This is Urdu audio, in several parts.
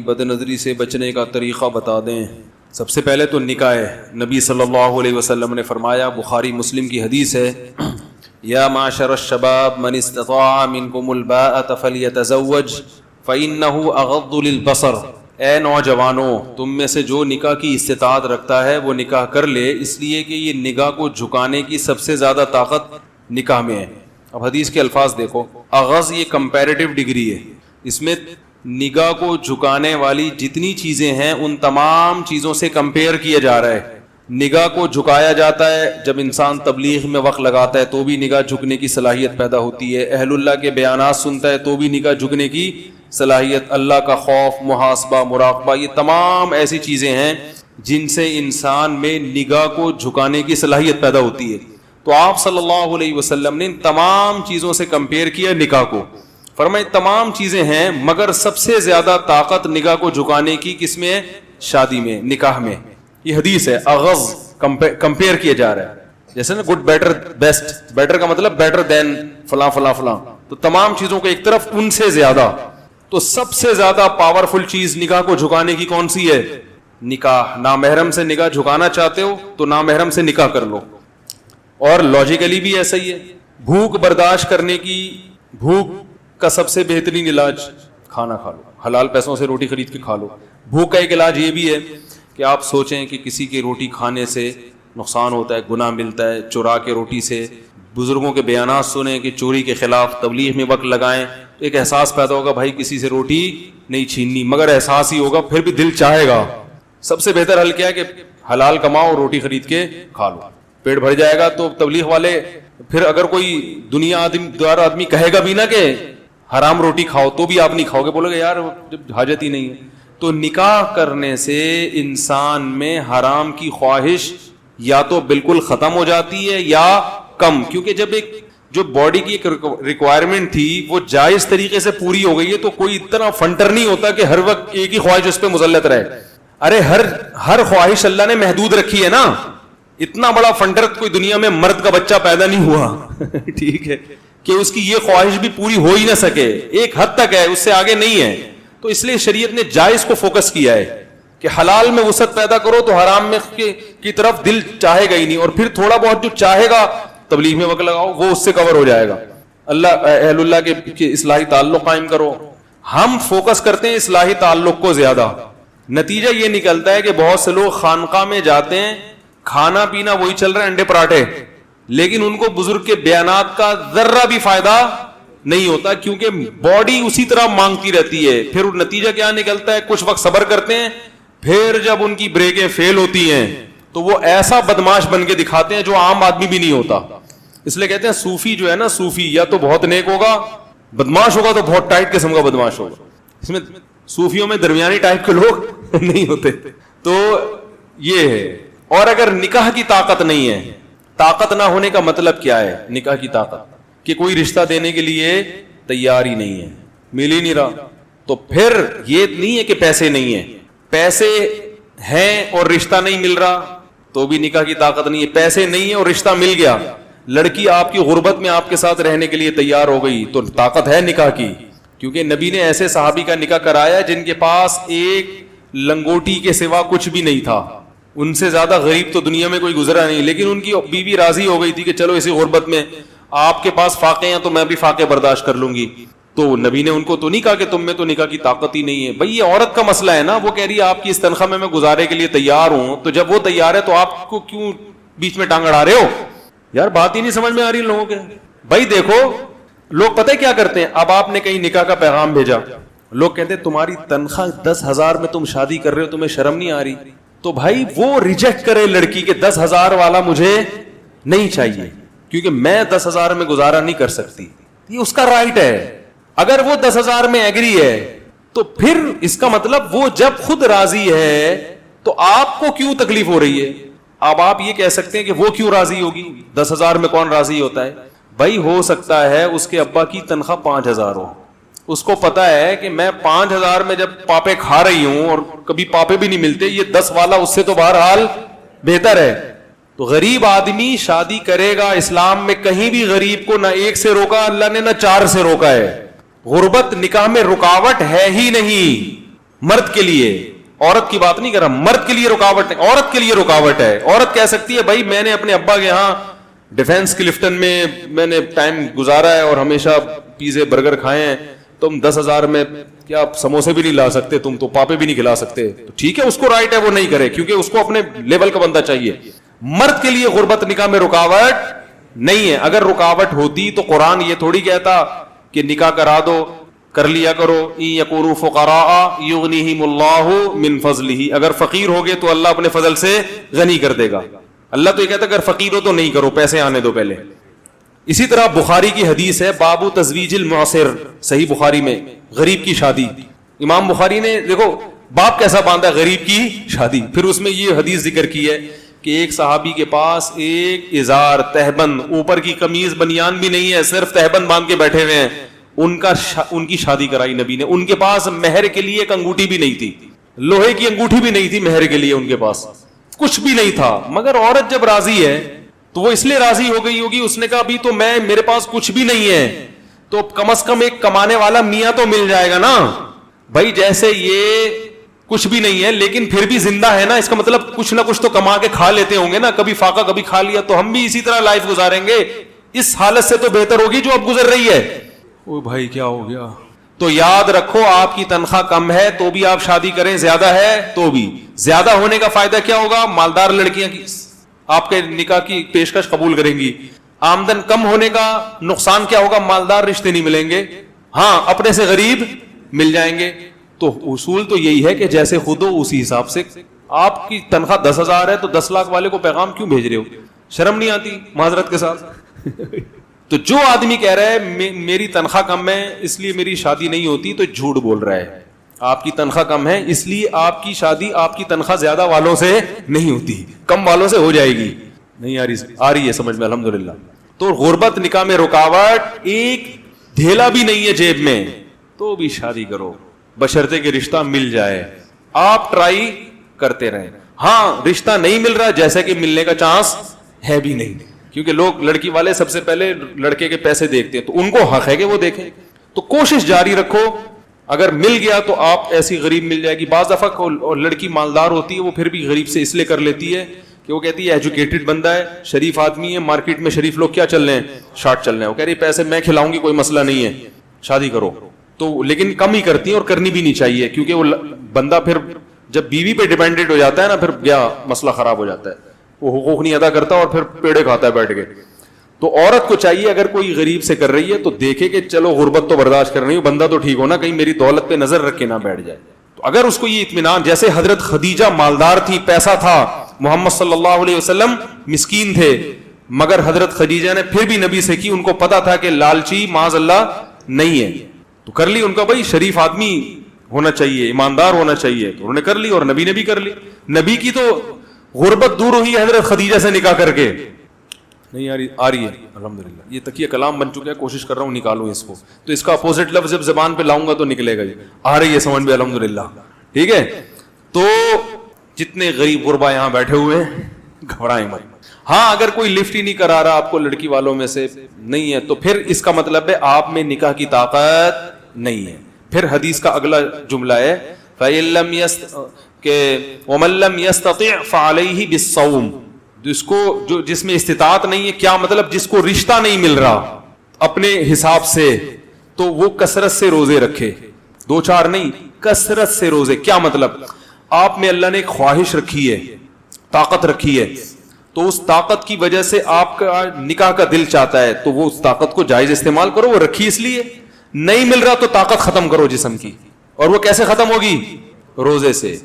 بد نظری سے بچنے کا طریقہ بتا دیں. سب سے پہلے تو نکاح ہے. نبی صلی اللہ علیہ وسلم نے فرمایا, بخاری مسلم کی حدیث ہے, یا معشر الشباب من استطاع منکم الباءۃ فلیتزوج فإنہ اغض للبصر. اے نوجوانوں, تم میں سے جو نکاح کی استطاعت رکھتا ہے وہ نکاح کر لے, اس لیے کہ یہ نگاہ کو جھکانے کی سب سے زیادہ طاقت نکاح میں ہے. اب حدیث کے الفاظ دیکھو. اغض یہ کمپیریٹیو ڈگری ہے, اس میں نگاہ کو جھکانے والی جتنی چیزیں ہیں ان تمام چیزوں سے کمپیئر کیا جا رہا ہے. نگاہ کو جھکایا جاتا ہے جب انسان تبلیغ میں وقت لگاتا ہے تو بھی نگاہ جھکنے کی صلاحیت پیدا ہوتی ہے. اہل اللہ کے بیانات سنتا ہے تو بھی نگاہ جھکنے کی صلاحیت. اللہ کا خوف, محاسبہ, مراقبہ, یہ تمام ایسی چیزیں ہیں جن سے انسان میں نگاہ کو جھکانے کی صلاحیت پیدا ہوتی ہے. تو آپ صلی اللہ علیہ وسلم نے ان تمام چیزوں سے کمپیئر کیا نکاح کو. فرمائے تمام چیزیں ہیں مگر سب سے زیادہ طاقت نگاہ کو جھکانے کی کس میں ہے؟ شادی میں, نکاح میں. یہ حدیث ہے. اغض کمپیئر کیا جا رہا ہے, جیسے نا گڈ, بیٹر, بیسٹ. بیٹر کا مطلب بیٹر دین فلاں فلاں فلاں. تو تمام چیزوں کو ایک طرف, ان سے زیادہ. تو سب سے زیادہ پاورفل چیز نگاہ کو جھکانے کی کون سی ہے؟ نکاح. نامحرم سے نگاہ جھکانا چاہتے ہو تو نامحرم سے نکاح کر لو. اور لاجیکلی بھی ایسا ہی ہے. بھوک برداشت کرنے کی, بھوک کا سب سے بہترین علاج کھانا کھا لو. حلال پیسوں سے روٹی خرید کے کھا لو. بھوک کا ایک علاج یہ بھی ہے کہ آپ سوچیں کہ کسی کی روٹی کھانے سے نقصان ہوتا ہے, گناہ ملتا ہے. چورا کے روٹی سے بزرگوں کے بیانات سنیں کہ چوری کے خلاف تبلیغ میں وقت لگائیں, تو ایک احساس پیدا ہوگا بھائی کسی سے روٹی نہیں چھیننی, مگر احساس ہی ہوگا, پھر بھی دل چاہے گا. سب سے بہتر حل کیا ہے کہ حلال کماؤ, روٹی خرید کے کھا لو, پیٹ بھر جائے گا. تو تبلیغ والے پھر اگر کوئی دنیا آدمی کہے گا بھی نا کہ حرام روٹی کھاؤ تو بھی آپ نہیں کھاؤ گے, بولو گے یار جب حاجت ہی نہیں ہے. تو نکاح کرنے سے انسان میں حرام کی خواہش یا تو بالکل ختم ہو جاتی ہے یا کم, کیونکہ جب ایک جو باڈی کی ایک ریکوائرمنٹ تھی وہ جائز طریقے سے پوری ہو گئی ہے تو کوئی اتنا فنٹر نہیں ہوتا کہ ہر وقت ایک ہی خواہش اس پہ مسلط رہے. ارے ہر خواہش اللہ نے محدود رکھی ہے نا. اتنا بڑا فنٹر کوئی دنیا میں مرد کا بچہ پیدا نہیں ہوا ٹھیک ہے, کہ اس کی یہ خواہش بھی پوری ہو ہی نہ سکے. ایک حد تک ہے, اس سے آگے نہیں ہے. تو اس لیے شریعت نے جائز کو فوکس کیا ہے کہ حلال میں وسعت پیدا کرو تو حرام میں کی طرف دل چاہے گا ہی نہیں, اور پھر تھوڑا بہت جو چاہے گا تبلیغ میں وقت لگاؤ, وہ اس سے کور ہو جائے گا. اہل اللہ کے اصلاحی تعلق قائم کرو. ہم فوکس کرتے ہیں اصلاحی تعلق کو زیادہ. نتیجہ یہ نکلتا ہے کہ بہت سے لوگ خانقاہ میں جاتے ہیں, کھانا پینا وہی چل رہا ہے, انڈے پراٹھے, لیکن ان کو بزرگ کے بیانات کا ذرہ بھی فائدہ نہیں ہوتا, کیونکہ باڈی اسی طرح مانگتی رہتی ہے. پھر نتیجہ کیا نکلتا ہے؟ کچھ وقت صبر کرتے ہیں, پھر جب ان کی بریکیں فیل ہوتی ہیں تو وہ ایسا بدماش بن کے دکھاتے ہیں جو عام آدمی بھی نہیں ہوتا. اس لیے کہتے ہیں صوفی جو ہے نا, صوفی یا تو بہت نیک ہوگا, بدماش ہوگا تو بہت ٹائٹ قسم کا بدماش ہوگا. اس میں صوفیوں میں درمیانی ٹائپ کے لوگ نہیں ہوتے. تو یہ ہے. اور اگر نکاح کی طاقت نہیں ہے, طاقت نہ ہونے کا مطلب کیا ہے؟ نکاح کی طاقت کہ کوئی رشتہ دینے کے لیے تیار ہی نہیں ہے, مل ہی نہیں رہا, تو پھر یہ نہیں ہے کہ پیسے نہیں ہیں. پیسے ہیں اور رشتہ نہیں مل رہا تو بھی نکاح کی طاقت نہیں ہے. پیسے نہیں ہے اور رشتہ مل گیا, لڑکی آپ کی غربت میں آپ کے ساتھ رہنے کے لیے تیار ہو گئی, تو طاقت ہے نکاح کی. کیونکہ نبی نے ایسے صحابی کا نکاح کرایا جن کے پاس ایک لنگوٹی کے سوا کچھ بھی نہیں تھا. ان سے زیادہ غریب تو دنیا میں کوئی گزرا نہیں, لیکن ان کی بیوی راضی ہو گئی تھی کہ چلو اسی غربت میں آپ کے پاس فاقے ہیں تو میں بھی فاقے برداشت کر لوں گی. تو نبی نے ان کو تو نہیں کہا کہ تم میں تو نکاح کی طاقت ہی نہیں ہے. بھائی یہ عورت کا مسئلہ ہے نا, وہ کہہ رہی ہے آپ کی اس تنخواہ میں گزارے کے لیے تیار ہوں, تو جب وہ تیار ہے تو آپ کو کیوں بیچ میں ٹانگ اڑا رہے ہو؟ یار بات ہی نہیں سمجھ میں آ رہی لوگوں کے. بھائی دیکھو لوگ پتہ کیا کرتے ہیں, اب آپ نے کہیں نکاح کا پیغام بھیجا, لوگ کہتے ہیں تمہاری تنخواہ 10,000 میں تم شادی کر رہے ہو, تمہیں شرم نہیں آ رہی؟ تو بھائی وہ ریجیکٹ کرے لڑکی کہ 10,000 والا مجھے نہیں چاہیے کیونکہ میں 10,000 میں گزارا نہیں کر سکتی. یہ اس کا رائٹ ہے. اگر وہ 10,000 میں ایگری ہے تو پھر اس کا مطلب وہ جب خود راضی ہے تو آپ کو کیوں تکلیف ہو رہی ہے؟ اب آپ یہ کہہ سکتے ہیں کہ وہ کیوں راضی ہوگی, 10,000 میں کون راضی ہوتا ہے؟ بھائی ہو سکتا ہے اس کے ابا کی تنخواہ 5,000 ہو, اس کو پتا ہے کہ میں 5,000 میں جب پاپے کھا رہی ہوں اور کبھی پاپے بھی نہیں ملتے, یہ 10 والا اس سے تو بہرحال بہتر ہے. تو غریب آدمی شادی کرے گا. اسلام میں کہیں بھی غریب کو نہ 1 سے روکا اللہ نے, نہ 4 سے روکا ہے. غربت نکاح میں رکاوٹ ہے ہی نہیں. مرد کے لیے, عورت کی بات نہیں کر رہا, مرد کے لیے رکاوٹ نہیں, عورت کے لیے رکاوٹ ہے. عورت کہہ سکتی ہے بھائی میں نے اپنے ابا کے یہاں ڈیفینس کلفٹن میں نے ٹائم گزارا ہے اور ہمیشہ پیزے برگر کھائے ہیں, تم 10,000 میں کیا سموسے بھی نہیں لا سکتے, تم تو پاپے بھی نہیں کھلا سکتے, تو ٹھیک ہے اس کو رائٹ ہے وہ نہیں کرے, کیونکہ اس کو اپنے لیول کا بندہ چاہیے. مرد کے لیے غربت نکاح میں رکاوٹ نہیں ہے. اگر رکاوٹ ہوتی تو قرآن یہ تھوڑی کہتا کہ نکاح کرا دو, کر لیا کرو, ان یکونوا فقراء یغنیہم اللہ من فضلہ, اگر فقیر ہوگے تو اللہ اپنے فضل سے غنی کر دے گا. اللہ تو یہ کہتا ہے اگر فقیر ہو تو نہیں کرو, پیسے آنے دو پہلے. اسی طرح بخاری کی حدیث ہے باب تزویج المعسر, صحیح بخاری میں, غریب کی شادی. امام بخاری نے دیکھو باب کیسا باندھا ہے, غریب کی شادی. پھر اس میں یہ حدیث ذکر کی ہے کہ ایک صحابی کے پاس ایک ازار تہبند, اوپر کی قمیض بنیان بھی نہیں ہے, صرف تہبند باندھ کے بیٹھے ہوئے ہیں, ان کی شادی کرائی نبی نے. ان کے پاس مہر کے لیے ایک انگوٹھی بھی نہیں تھی, لوہے کی انگوٹھی بھی نہیں تھی مہر کے لیے, ان کے پاس کچھ بھی نہیں تھا. مگر عورت جب راضی ہے تو وہ اس لیے راضی ہو گئی ہوگی, اس نے کہا ابھی تو میرے پاس کچھ بھی نہیں ہے تو کم از کم ایک کمانے والا میاں تو مل جائے گا نا بھائی. جیسے یہ کچھ بھی نہیں ہے لیکن پھر بھی زندہ ہے نا, اس کا مطلب کچھ نہ کچھ تو کما کے کھا لیتے ہوں گے نا, کبھی فاقہ کبھی کھا لیا, تو ہم بھی اسی طرح لائف گزاریں گے. اس حالت سے تو بہتر ہوگی جو اب گزر رہی ہے. او بھائی کیا ہو گیا, تو یاد رکھو آپ کی تنخواہ کم ہے تو بھی آپ شادی کریں, زیادہ ہے تو بھی. زیادہ ہونے کا فائدہ کیا ہوگا, مالدار لڑکیاں کی آپ کے نکاح کی پیشکش قبول کریں گی. آمدن کم ہونے کا نقصان کیا ہوگا, مالدار رشتے نہیں ملیں گے, ہاں اپنے سے غریب مل جائیں گے. تو اصول تو یہی ہے کہ جیسے خود ہو اسی حساب سے. آپ کی تنخواہ 10,000 ہے تو 10 لاکھ والے کو پیغام کیوں بھیج رہے ہو, شرم نہیں آتی معذرت کے ساتھ. تو جو آدمی کہہ رہا ہے میری تنخواہ کم ہے اس لیے میری شادی نہیں ہوتی, تو جھوٹ بول رہا ہے. آپ کی تنخواہ کم ہے اس لیے آپ کی شادی آپ کی تنخواہ زیادہ والوں سے نہیں ہوتی, کم والوں سے ہو جائے گی. نہیں آ رہی ہے سمجھ میں الحمدللہ. تو غربت نکاح میں رکاوٹ, ایک ڈھیلا بھی نہیں ہے جیب میں تو بھی شادی کرو, بشرطے کہ رشتہ مل جائے. آپ ٹرائی کرتے رہیں. ہاں رشتہ نہیں مل رہا, جیسے کہ ملنے کا چانس ہے بھی نہیں, کیونکہ لوگ لڑکی والے سب سے پہلے لڑکے کے پیسے دیکھتے ہیں, تو ان کو حق ہے کہ وہ دیکھیں. تو کوشش جاری رکھو, اگر مل گیا تو آپ ایسی غریب مل جائے گی. بعض دفعہ لڑکی مالدار ہوتی ہے, وہ پھر بھی غریب سے اس لیے کر لیتی ہے کہ وہ کہتی ہے ایجوکیٹڈ بندہ ہے, شریف آدمی ہے, مارکیٹ میں شریف لوگ کیا چل رہے ہیں, شارٹ چل رہے ہیں, وہ کہہ رہی پیسے میں کھلاؤں گی کوئی مسئلہ نہیں ہے, شادی کرو. تو لیکن کم ہی کرتی ہیں اور کرنی بھی نہیں چاہیے, کیونکہ وہ بندہ پھر جب بیوی پہ ڈیپینڈنٹ ہو جاتا ہے نا, پھر گیا مسئلہ خراب ہو جاتا ہے, وہ حقوق نہیں ادا کرتا اور پھر پیڑے کھاتا ہے بیٹھ کے. تو عورت کو چاہیے اگر کوئی غریب سے کر رہی ہے تو دیکھے کہ چلو غربت تو برداشت کر رہی ہوں, بندہ تو ٹھیک ہونا, کہیں میری دولت پہ نظر رکھ کے نہ بیٹھ جائے. تو اگر اس کو یہ اطمینان, جیسے حضرت خدیجہ مالدار تھی, پیسہ تھا, محمد صلی اللہ علیہ وسلم مسکین تھے, مگر حضرت خدیجہ نے پھر بھی نبی سے کی, ان کو پتا تھا کہ لالچی معاذ اللہ نہیں ہے, تو کر لی. ان کا بھائی شریف آدمی ہونا چاہیے, ایماندار ہونا چاہیے, تو انہوں نے کر لی اور نبی نے بھی کر لی. نبی کی تو غربت دور ہوئی حضرت خدیجہ سے نکاح کر کے. نہیں آ رہی ہے الحمدللہ. یہ تکیہ کلام بن چکا ہے, کوشش کر رہا ہوں نکالوں اس کو, تو اس کا اپوزٹ لفظ جب زبان پہ لاؤں گا تو نکلے گا. آ رہی ہے سمجھ میں الحمدللہ, ٹھیک ہے. تو جتنے غریب غربا یہاں بیٹھے ہوئے ہیں گھبرائیں مت. ہاں اگر کوئی لفٹ ہی نہیں کرا رہا آپ کو لڑکی والوں میں سے نہیں ہے, تو پھر اس کا مطلب ہے آپ میں نکاح کی طاقت نہیں ہے. پھر حدیث کا اگلا جملہ ہے فَإِن لَمْ وَمَن لَمْ يَسْتَطِعْ فَعَلَيْهِ بِالصَّوْمِ, جس میں استطاعت نہیں ہے, کیا مطلب جس کو رشتہ نہیں مل رہا اپنے حساب سے, تو وہ کثرت سے روزے رکھے, 2-4 نہیں, کثرت سے روزے. کیا مطلب, آپ میں اللہ نے ایک خواہش رکھی ہے, طاقت رکھی ہے, تو اس طاقت کی وجہ سے آپ کا نکاح کا دل چاہتا ہے, تو وہ اس طاقت کو جائز استعمال کرو. وہ رکھی اس لیے, نہیں مل رہا تو طاقت ختم کرو جسم کی. اور وہ کیسے ختم ہوگی, روزے سے.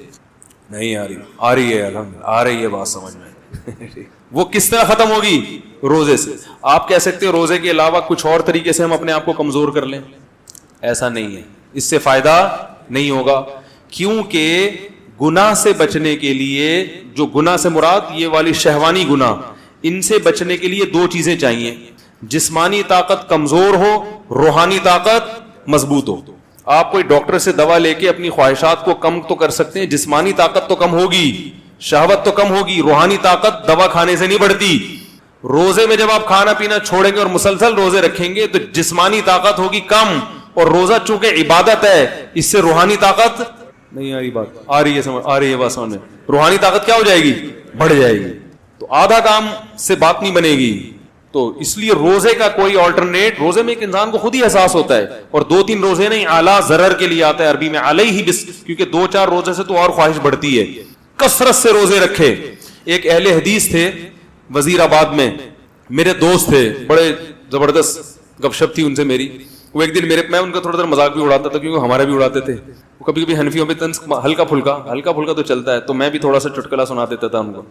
نہیں آ رہی ہے الحمدللہ, آ رہی ہے بات سمجھ میں. وہ کس طرح ختم ہوگی, روزے سے. آپ کہہ سکتے ہیں روزے کے علاوہ کچھ اور طریقے سے ہم اپنے آپ کو کمزور کر لیں, ایسا نہیں ہے, اس سے فائدہ نہیں ہوگا. کیونکہ گناہ سے بچنے کے لیے, جو گناہ سے مراد یہ والی شہوانی گناہ, ان سے بچنے کے لیے 2 چیزیں چاہیے. جسمانی طاقت کمزور ہو, روحانی طاقت مضبوط ہو. آپ کوئی ڈاکٹر سے دوا لے کے اپنی خواہشات کو کم تو کر سکتے ہیں, جسمانی طاقت تو کم ہوگی, شہوت تو کم ہوگی, روحانی طاقت دوا کھانے سے نہیں بڑھتی. روزے میں جب آپ کھانا پینا چھوڑیں گے اور مسلسل روزے رکھیں گے تو جسمانی طاقت ہوگی کم, اور روزہ چونکہ عبادت ہے اس سے روحانی طاقت نہیں آ رہی بات؟ آ رہی ہے سمجھ، آ رہی ہے بات سمجھ میں. روحانی طاقت کیا ہو جائے گی؟ بڑھ جائے گی. تو آدھا کام سے بات نہیں بنے گی. تو اس لیے روزے کا کوئی آلٹرنیٹ، روزے میں ایک انسان کو خود ہی احساس ہوتا ہے، اور 2-3 روزے نہیں، اعلیٰ ضرر کے لیے آتا ہے عربی میں علیہ بس، کیونکہ 2-4 روزے سے تو اور خواہش بڑھتی ہے. کثرت سے روزے رکھے. ایک اہل حدیث تھے وزیر آباد میں، میرے دوست تھے، بڑے زبردست گپ شپ تھی ان سے میری. وہ ایک دن میں ان کا تھوڑا دیر مذاق بھی اڑاتا تھا، کیونکہ ہمارا بھی اڑاتے تھے. وہ کبھی کبھی حنفیوں پہ طنز ہلکا پھلکا تو چلتا ہے، تو میں بھی تھوڑا سا چٹکلا سنا دیتا تھا ان کو.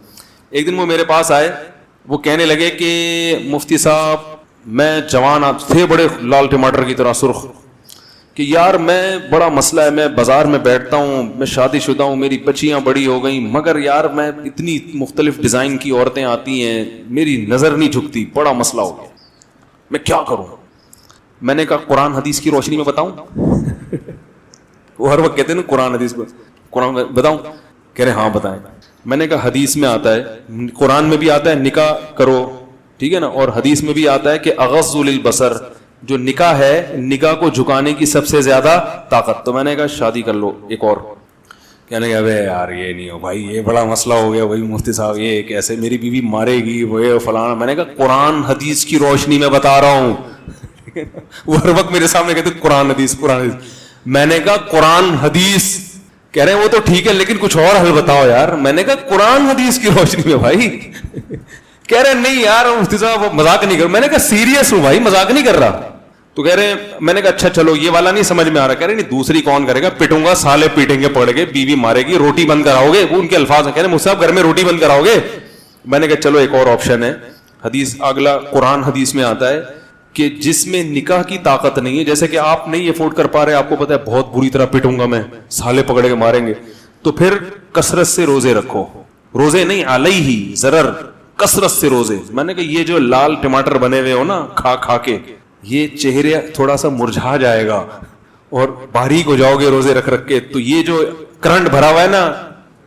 ایک دن وہ میرے پاس آئے، وہ کہنے لگے کہ مفتی صاحب میں جوان آپ تھے بڑے لال ٹماٹر کی طرح سرخ، کہ یار میں بڑا مسئلہ ہے، میں بازار میں بیٹھتا ہوں، میں شادی شدہ ہوں، میری بچیاں بڑی ہو گئیں، مگر یار میں اتنی مختلف ڈیزائن کی عورتیں آتی ہیں، میری نظر نہیں جھکتی، بڑا مسئلہ ہو گیا، میں کیا کروں؟ میں نے کہا قرآن حدیث کی روشنی میں بتاؤں؟ وہ ہر وقت کہتے ہیں نا قرآن حدیث میں، قرآن بتاؤں؟ کہہ رہے ہاں بتائیں. میں نے کہا حدیث میں آتا ہے، قرآن میں بھی آتا ہے نکاح کرو، ٹھیک ہے نا، اور حدیث میں بھی آتا ہے کہ اغض للبصر، جو نکاح ہے نکاح کو جھکانے کی سب سے زیادہ طاقت. تو میں نے کہا شادی کر لو ایک اور. کہنے لگا ابے یار یہ نہیں ہو بھائی، یہ بڑا مسئلہ ہو گیا بھائی مفتی صاحب، یہ کیسے میری بیوی مارے گی وہ فلانا. میں نے کہا قرآن حدیث کی روشنی میں بتا رہا ہوں. وہ ہر وقت میرے سامنے کہتے قرآن حدیث قرآن حدیث. میں نے کہا قرآن حدیث. کہہ رہے ہیں وہ تو ٹھیک ہے لیکن کچھ اور حل بتاؤ یار. میں نے کہا قرآن حدیث کی روشنی میں بھائی. کہہ رہے نہیں یار مفتی صاحب مذاق نہیں کر. میں نے کہا سیریس ہوں بھائی، مذاق نہیں کر رہا. تو کہہ رہے ہیں، میں نے کہا اچھا چلو یہ والا نہیں سمجھ میں آ رہا. کہہ رہے نہیں دوسری کون کرے گا، پٹوں گا سالے پیٹیں گے پڑ گے، بیوی مارے گی، روٹی بند کراؤ گے. وہ ان کے الفاظ ہیں. کہہ رہے مجھ سے آپ گھر میں روٹی بند کراؤ گے. میں نے کہا چلو ایک اور آپشن ہے. حدیث اگلا قرآن حدیث میں آتا ہے کہ جس میں نکاح کی طاقت نہیں ہے، جیسے کہ آپ نہیں افورڈ کر پا رہے، آپ کو پتا ہے بہت بری طرح پٹوں گا میں، سالے پکڑ کے ماریں گے، تو پھر کثرت سے روزے رکھو. روزے نہیں علیہ ضرر، کثرت سے روزے. میں نے کہا یہ جو لال ٹماٹر بنے ہوئے ہو نا کھا کھا کے، یہ چہرے تھوڑا سا مرجھا جائے گا اور باریک ہو جاؤ گے روزے رکھ رکھ کے. تو یہ جو کرنٹ بھرا ہوا ہے نا،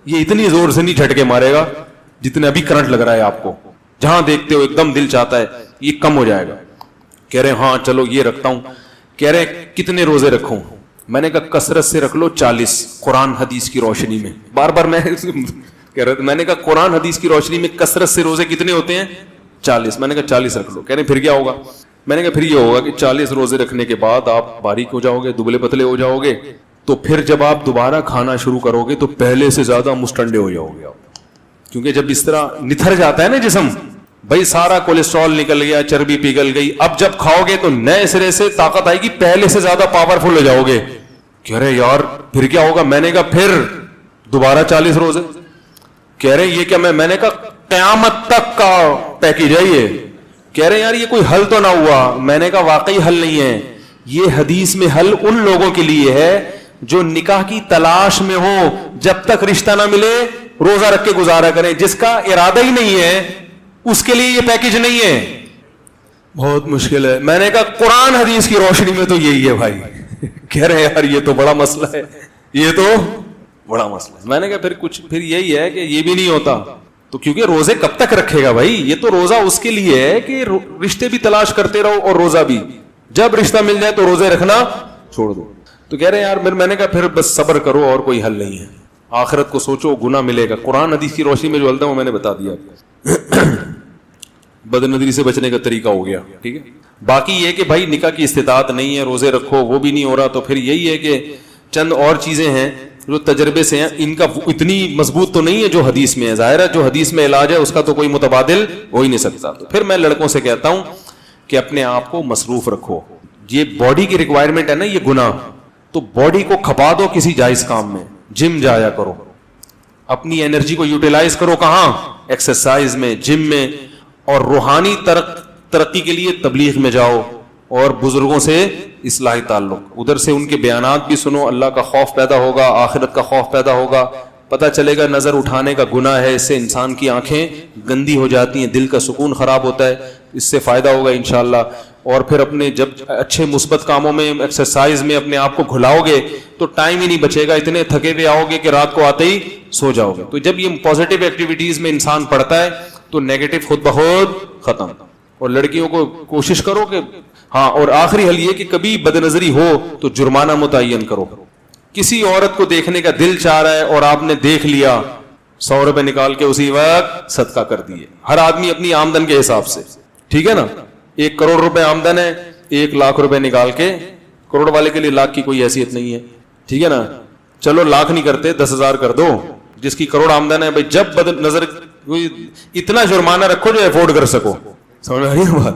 یہ اتنی زور سے نہیں جھٹکے مارے گا جتنے ابھی کرنٹ لگ رہا ہے آپ کو. جہاں دیکھتے ہو ایک دم دل چاہتا ہے، یہ کم ہو جائے گا. کہہ رہے ہاں چلو یہ رکھتا ہوں. کہہ رہے کتنے روزے رکھوں؟ میں نے کہا کثرت سے رکھ لو 40 قرآن حدیث کی روشنی میں. بار بار میں کہہ رہا تھا، میں نے کہا قرآن حدیث کی روشنی میں کثرت سے روزے کتنے ہوتے ہیں؟ 40. میں نے کہا 40 رکھ لو. کہہ رہے پھر کیا ہوگا؟ میں نے کہا پھر یہ ہوگا کہ 40 روزے رکھنے کے بعد آپ باریک ہو جاؤ گے، دبلے پتلے ہو جاؤ گے. تو پھر جب آپ دوبارہ کھانا شروع کرو گے تو پہلے سے زیادہ مستنڈے ہو جاؤ گے آپ. کیونکہ جب اس طرح نتھر جاتا ہے نا جسم، بھائی سارا کولیسٹرول نکل گیا، چربی پگھل گئی، اب جب کھاؤ گے تو نئے سرے سے طاقت آئے گی، پہلے سے زیادہ پاورفل ہو جاؤ گے. کہہ رہے یار پھر کیا ہوگا؟ میں نے کہا پھر دوبارہ 40 روزے. کہہ رہے یہ کیا؟ میں نے کہا قیامت تک کا پیکیج ہے یہ. کہہ رہے یار یہ کوئی حل تو نہ ہوا. میں نے کہا واقعی حل نہیں ہے. یہ حدیث میں حل ان لوگوں کے لیے ہے جو نکاح کی تلاش میں ہو، جب تک رشتہ نہ ملے روزہ رکھ کے گزارا کریں. جس کا ارادہ ہی نہیں ہے اس کے لیے یہ پیکیج نہیں ہے. بہت مشکل ہے. میں نے کہا قرآن حدیث کی روشنی میں تو یہی ہے بھائی. کہہ رہے یار یہ تو بڑا مسئلہ ہے، یہ تو بڑا مسئلہ ہے. میں نے کہا پھر یہی ہے کہ یہ بھی نہیں ہوتا. تو کیونکہ روزے کب تک رکھے گا بھائی؟ یہ تو روزہ اس کے لیے ہے کہ رشتے بھی تلاش کرتے رہو اور روزہ بھی. جب رشتہ مل جائے تو روزے رکھنا چھوڑ دو. تو کہہ رہے یار میں نے کہا پھر بس صبر کرو اور کوئی حل نہیں ہے. آخرت کو سوچو، گناہ ملے گا. قرآن حدیث کی روشنی میں جو حل تھا وہ میں نے بتا دیا. بد نظری سے بچنے کا طریقہ ہو گیا. ٹھیک ہے. باقی یہ کہ بھائی نکاح کی استطاعت نہیں ہے، روزے رکھو، وہ بھی نہیں ہو رہا، تو پھر یہی ہے کہ چند اور چیزیں ہیں جو تجربے سے ہیں. ان کا اتنی مضبوط تو نہیں ہے جو حدیث میں ہے. ظاہر ہے جو حدیث میں علاج ہے اس کا تو کوئی متبادل ہو ہی نہیں سکتا. تو پھر میں لڑکوں سے کہتا ہوں کہ اپنے آپ کو مصروف رکھو. یہ باڈی کی ریکوائرمنٹ ہے نا، یہ گناہ، تو باڈی کو کھپا دو کسی جائز کام میں. جم جایا کرو، اپنی انرجی کو یوٹیلائز کرو. کہاں؟ ایکسرسائز میں، جم میں. اور روحانی ترقی کے لیے تبلیغ میں جاؤ اور بزرگوں سے اصلاحی تعلق. ادھر سے ان کے بیانات بھی سنو. اللہ کا خوف پیدا ہوگا، آخرت کا خوف پیدا ہوگا. پتہ چلے گا نظر اٹھانے کا گناہ ہے، اس سے انسان کی آنکھیں گندی ہو جاتی ہیں، دل کا سکون خراب ہوتا ہے. اس سے فائدہ ہوگا انشاءاللہ. اور پھر اپنے جب اچھے مثبت کاموں میں، ایکسرسائز میں اپنے آپ کو گھلاؤ گے تو ٹائم ہی نہیں بچے گا. اتنے تھکے ہوئے آؤ گے کہ رات کو آتے ہی سو جاؤ گے. تو جب یہ پازیٹیو ایکٹیویٹیز میں انسان پڑتا ہے تو نیگیٹو خود بخود ختم. اور لڑکیوں کو کوشش کرو کہ ہاں، اور آخری حل یہ کہ کبھی بد نظری ہو تو جرمانہ متعین کرو کسی عورت کو دیکھنے کا دل چاہ رہا ہے اور آپ نے دیکھ لیا, 100 روپے نکال کے اسی وقت صدقہ کر دیے. ہر آدمی اپنی آمدن کے حساب سے, ٹھیک ہے نا, 1 کروڑ روپے آمدن ہے, 1 لاکھ روپے نکال کے, کروڑ والے کے لیے لاکھ کی کوئی حیثیت نہیں ہے, ٹھیک ہے نا, چلو لاکھ نہیں کرتے 10,000 کر دو. جس کی کروڑ آمدن ہے, بھائی جب بد نظر اتنا جرمانہ رکھو جو افورڈ کر سکو, سمجھ میں آ رہی ہے بات.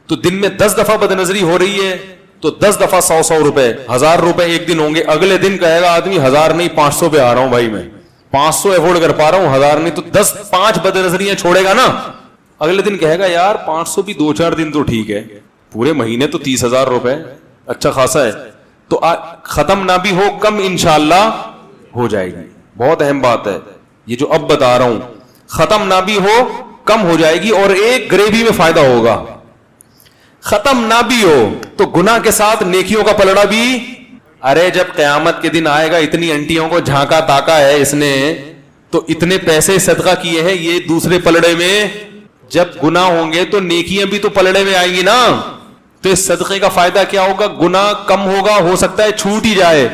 تو دن میں 10 دفعہ بد نظری ہو رہی ہے تو 10 دفعہ 100 روپے, 1000 روپے ایک دن ہوں گے. اگلے دن کہے گا آدمی 1000 نہیں 500 پہ آ رہا ہوں بھائی, میں 500 افورڈ کر پا رہا ہوں, 1000 نہیں. تو 5 بد نظریاں چھوڑے گا نا, اگلے دن کہے گا یار 500 بھی 2-4 دن تو ٹھیک ہے, پورے مہینے تو 30,000 روپے اچھا خاصا ہے. تو ختم نہ بھی ہو کم انشاءاللہ ہو جائے گی. بہت اہم بات ہے یہ جو اب بتا رہا ہوں, ختم نہ بھی ہو کم ہو جائے گی. اور ایک گریوی میں فائدہ ہوگا, ختم نہ بھی ہو تو گناہ کے ساتھ نیکیوں کا پلڑا بھی. ارے جب قیامت کے دن آئے گا, اتنی انٹیوں کو جھانکا تاکا ہے اس نے, تو اتنے پیسے صدقہ کیے ہیں, یہ دوسرے پلڑے میں. جب گناہ ہوں گے تو نیکیاں بھی تو پلڑے میں آئیں گی نا. تو اس صدقے کا فائدہ کیا ہوگا, گناہ کم ہوگا, ہو سکتا ہے چھوٹ ہی جائے,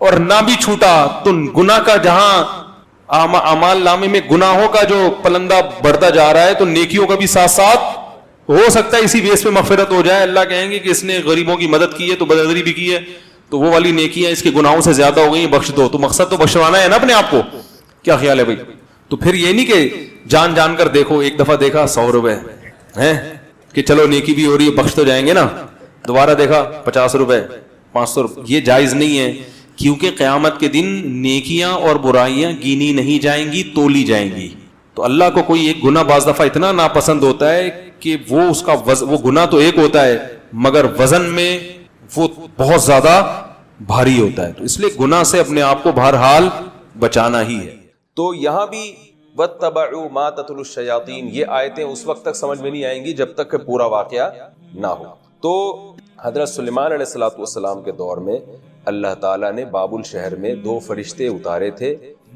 اور نہ بھی چھوٹا تو گناہ کا جہاں اعمال نامے میں گناہوں کا جو پلندہ بڑھتا جا رہا ہے, تو نیکیوں کا بھی ساتھ ساتھ ہو سکتا ہے اسی بیس پہ مغفرت ہو جائے. اللہ کہیں گے کہ اس نے غریبوں کی مدد کی ہے تو بدنظری بھی کی ہے, تو وہ والی نیکیاں اس کے گناہوں سے زیادہ ہو گئی ہیں, بخش دو. تو مقصد تو بخشوانا ہے نا اپنے آپ کو. کیا خیال ہے بھائی؟ تو پھر یہ نہیں کہ جان جان کر دیکھو, ایک دفعہ دیکھا 100 روپے ہیں کہ چلو نیکی بھی ہو رہی ہے, بخش تو جائیں گے نا. دوبارہ دیکھا 50 روپے, 500 روپے. یہ جائز نہیں ہے, کیونکہ قیامت کے دن نیکیاں اور برائیاں گینی نہیں جائیں گی, تولی جائیں گی. تو اللہ کو کوئی ایک گناہ بعض دفعہ اتنا ناپسند ہوتا ہے کہ وہ اس کا وہ گناہ تو ایک ہوتا ہے مگر وزن میں وہ بہت زیادہ بھاری ہوتا ہے. تو اس لیے گناہ سے اپنے آپ کو بہرحال بچانا ہی ہے. تو یہاں بھی وَاتَّبَعُوا مَا تَتْلُو الشَّيَاطِينُ, یہ آیتیں اس وقت تک سمجھ میں نہیں آئیں گی جب تک کہ پورا واقعہ نہ ہو. تو حضرت سلیمان علیہ السلام کے دور میں اللہ تعالیٰ نے بابل شہر میں 2 فرشتے اتارے تھے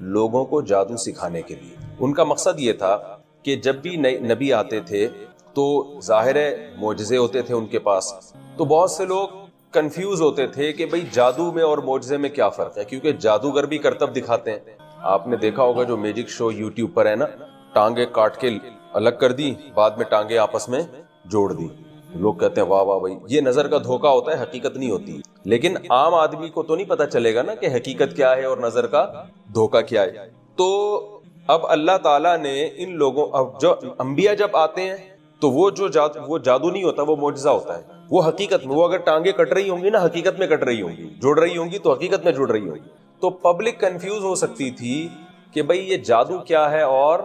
لوگوں کو جادو سکھانے کے لیے. ان کا مقصد یہ تھا کہ جب بھی نبی آتے تھے تو ظاہر معجزے ہوتے تھے ان کے پاس, تو بہت سے لوگ کنفیوز ہوتے تھے کہ بھئی جادو میں اور معجزے میں کیا فرق ہے, کیونکہ جادوگر بھی کرتب دکھاتے ہیں. آپ نے دیکھا ہوگا جو میجک شو یوٹیوب پر ہے نا, ٹانگیں کاٹ کے الگ کر دی, بعد میں ٹانگیں آپس میں جوڑ دی. لوگ کہتے ہیں واہ واہ بھائی, یہ نظر کا دھوکہ ہوتا ہے, حقیقت نہیں ہوتی. لیکن عام آدمی کو تو نہیں پتا چلے گا نا کہ حقیقت کیا ہے اور نظر کا دھوکہ کیا ہے. تو اب اللہ تعالیٰ نے ان لوگوں, اب جو انبیاء جب آتے ہیں تو وہ جادو نہیں ہوتا, وہ معجزہ ہوتا ہے. وہ حقیقت میں, وہ اگر ٹانگیں کٹ رہی ہوں گی نا, حقیقت میں کٹ رہی ہوں گی, جوڑ رہی ہوں گی تو حقیقت میں جوڑ رہی ہوں گی. تو پبلک کنفیوز ہو سکتی تھی کہ بھئی یہ جادو کیا ہے اور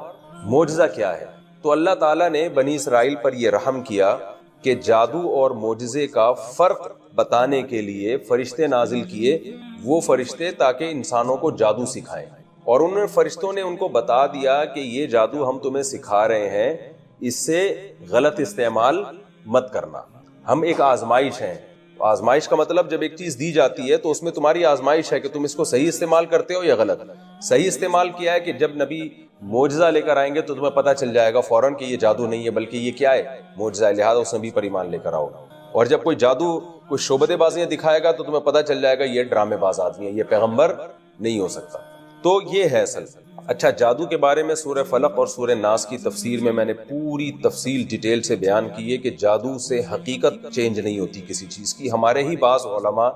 معجزہ کیا ہے. تو اللہ تعالیٰ نے بنی اسرائیل پر یہ رحم کیا کہ جادو اور معجزے کا فرق بتانے کے لیے فرشتے نازل کیے, وہ فرشتے تاکہ انسانوں کو جادو سکھائیں. اور ان فرشتوں نے ان کو بتا دیا کہ یہ جادو ہم تمہیں سکھا رہے ہیں, اس سے غلط استعمال مت کرنا, ہم ایک آزمائش ہیں. آزمائش کا مطلب جب ایک چیز دی جاتی ہے تو اس میں تمہاری آزمائش ہے کہ تم اس کو صحیح استعمال کرتے ہو یا غلط. صحیح استعمال کیا ہے کہ جب نبی معجزہ لے کر آئیں گے تو تمہیں پتہ چل جائے گا فوراً کہ یہ جادو نہیں ہے بلکہ یہ کیا ہے, معجزہ ہے, لہذا اس نبی پر ایمان لے کر آؤ. اور جب کوئی جادو, کوئی شعبدے بازیاں دکھائے گا تو تمہیں پتہ چل جائے گا یہ ڈرامے باز آدمی ہے, یہ پیغمبر نہیں ہو سکتا. تو یہ ہے اصل. اچھا, جادو کے بارے میں سورہ فلق اور سورہ ناس کی تفسیر میں نے پوری تفصیل ڈیٹیل سے بیان کی ہے کہ جادو سے حقیقت چینج نہیں ہوتی کسی چیز کی. ہمارے ہی بعض علماء